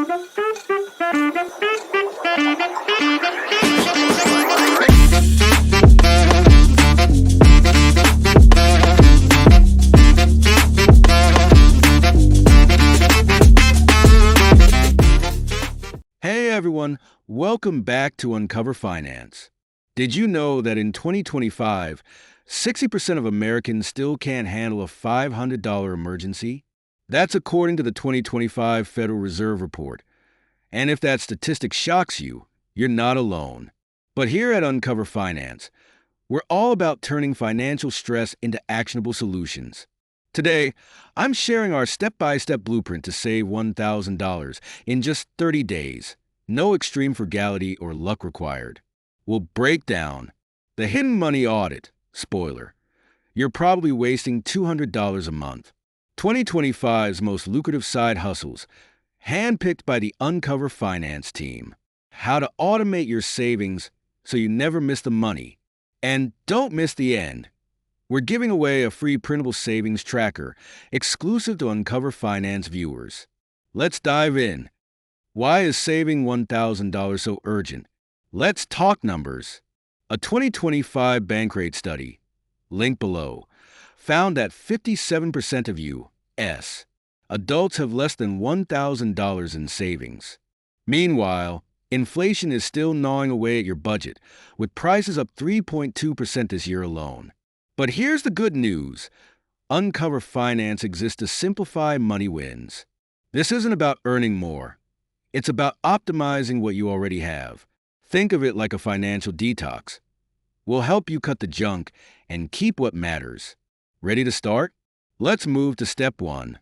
Hey everyone, welcome back to Uncover Finance. Did you know that in 2025, 60% of Americans still can't handle a $500 emergency? That's according to the 2025 Federal Reserve Report. And if that statistic shocks you, you're not alone. But here at Uncover Finance, we're all about turning financial stress into actionable solutions. Today, I'm sharing our step-by-step blueprint to save $1,000 in just 30 days. No extreme frugality or luck required. We'll break down the hidden money audit. Spoiler, you're probably wasting $200 a month. 2025's most lucrative side hustles, handpicked by the Uncover Finance team. How to automate your savings so you never miss the money. And don't miss the end. We're giving away a free printable savings tracker exclusive to Uncover Finance viewers. Let's dive in. Why is saving $1,000 so urgent? Let's talk numbers. A 2025 Bankrate study, link below, found that 57% of U.S. adults have less than $1,000 in savings. Meanwhile, inflation is still gnawing away at your budget, with prices up 3.2% this year alone. But here's the good news. Uncover Finance exists to simplify money wins. This isn't about earning more. It's about optimizing what you already have. Think of it like a financial detox. We'll help you cut the junk and keep what matters. Ready to start? Let's move to step 1,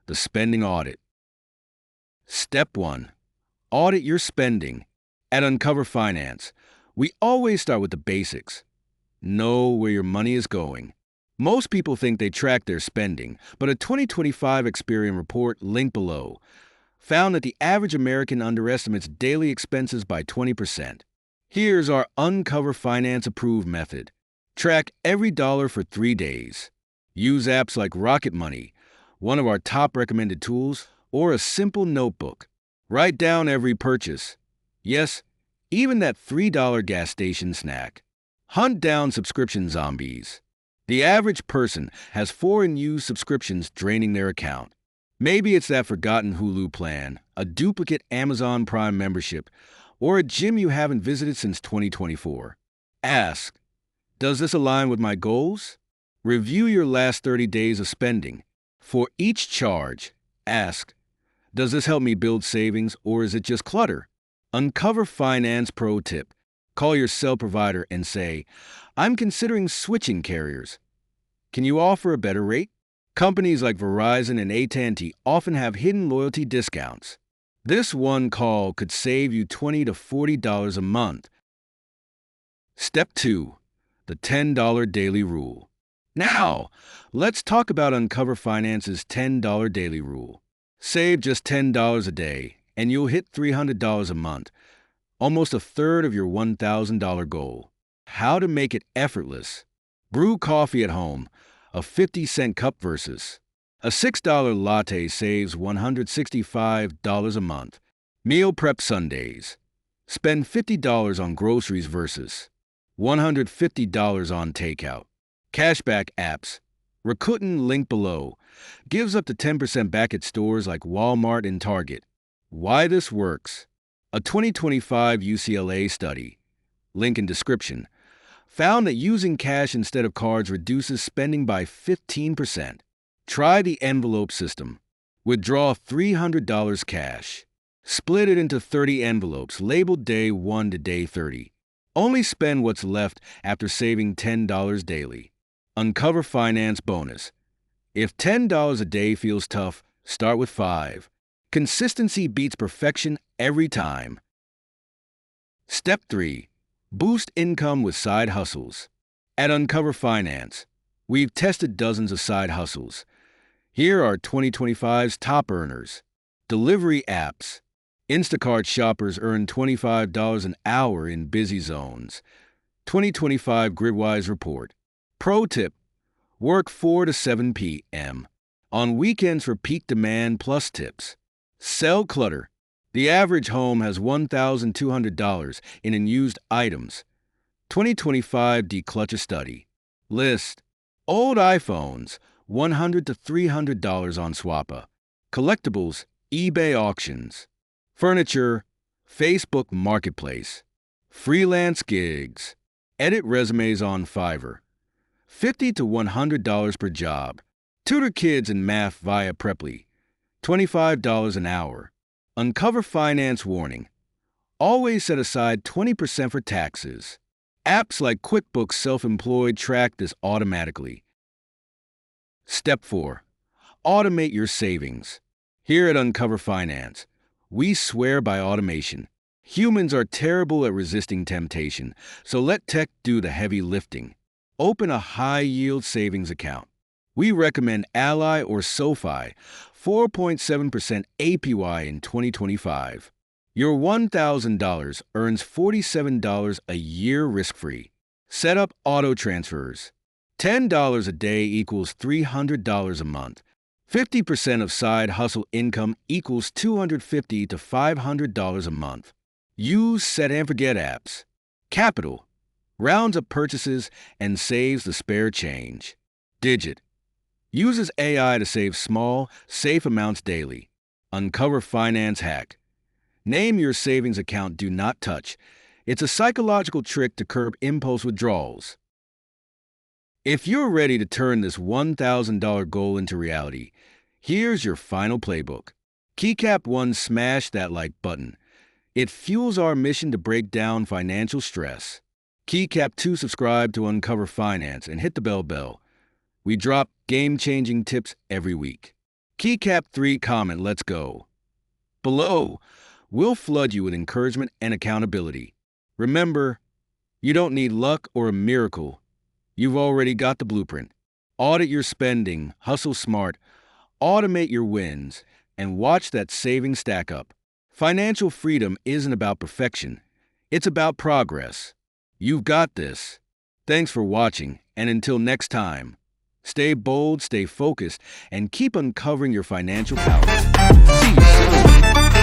the spending audit. Step 1, audit your spending. At Uncover Finance, we always start with the basics. Know where your money is going. Most people think they track their spending, but a 2025 Experian report, linked below, found that the average American underestimates daily expenses by 20%. Here's our Uncover Finance approved method. Track every dollar for 3 days. Use apps like Rocket Money, one of our top recommended tools, or a simple notebook. Write down every purchase. Yes, even that $3 gas station snack. Hunt down subscription zombies. The average person has 4 unused subscriptions draining their account. Maybe it's that forgotten Hulu plan, a duplicate Amazon Prime membership, or a gym you haven't visited since 2024. Ask, does this align with my goals? Review your last 30 days of spending. For each charge, ask, does this help me build savings or is it just clutter? Uncover Finance Pro Tip. Call your cell provider and say, I'm considering switching carriers. Can you offer a better rate? Companies like Verizon and AT&T often have hidden loyalty discounts. This one call could save you $20 to $40 a month. Step 2, the $10 daily rule. Now, let's talk about Uncover Finance's $10 daily rule. Save just $10 a day, and you'll hit $300 a month. Almost a third of your $1,000 goal. How to make it effortless. Brew coffee at home, a 50-cent cup versus a $6 latte saves $165 a month. Meal prep Sundays. Spend $50 on groceries versus $150 on takeout. Cashback apps. Rakuten, link below, gives up to 10% back at stores like Walmart and Target. Why this works. A 2025 UCLA study, link in description, found that using cash instead of cards reduces spending by 15%. Try the envelope system. Withdraw $300 cash. Split it into 30 envelopes labeled day 1 to day 30. Only spend what's left after saving $10 daily. Uncover Finance bonus. If $10 a day feels tough, start with 5. Consistency beats perfection every time. Step 3. Boost income with side hustles. At Uncover Finance, we've tested dozens of side hustles. Here are 2025's top earners. Delivery apps. Instacart shoppers earn $25 an hour in busy zones. 2025 Gridwise report. Pro tip: work 4 to 7 p.m. on weekends for peak demand plus tips. Sell clutter. The average home has $1,200 in unused items. 2025 Declutter Study. List. Old iPhones, $100 to $300 on Swappa. Collectibles, eBay auctions. Furniture, Facebook Marketplace. Freelance gigs. Edit resumes on Fiverr. $50 to $100 per job. Tutor kids in math via Preply. $25 an hour. Uncover finance warning. Always set aside 20% for taxes. Apps like QuickBooks Self-Employed track this automatically. Step 4. Automate your savings. Here at Uncover Finance, we swear by automation. Humans are terrible at resisting temptation, so let tech do the heavy lifting. Open a high-yield savings account. We recommend Ally or SoFi, 4.7% APY in 2025. Your $1,000 earns $47 a year risk-free. Set up auto transfers. $10 a day equals $300 a month. 50% of side hustle income equals $250 to $500 a month. Use set and forget apps. Capital rounds up purchases and saves the spare change. Digit uses AI to save small, safe amounts daily. Uncover finance hack. Name your savings account Do Not Touch. It's a psychological trick to curb impulse withdrawals. If you're ready to turn this $1,000 goal into reality, here's your final playbook. Keycap 1, smash that like button. It fuels our mission to break down financial stress. Keycap 2, subscribe to Uncover Finance and hit the bell. We drop game-changing tips every week. Keycap 3, comment let's go. Below, we'll flood you with encouragement and accountability. Remember, you don't need luck or a miracle. You've already got the blueprint. Audit your spending, hustle smart, automate your wins, and watch that savings stack up. Financial freedom isn't about perfection. It's about progress. You've got this. Thanks for watching, and until next time, stay bold, stay focused, and keep uncovering your financial power. See you soon.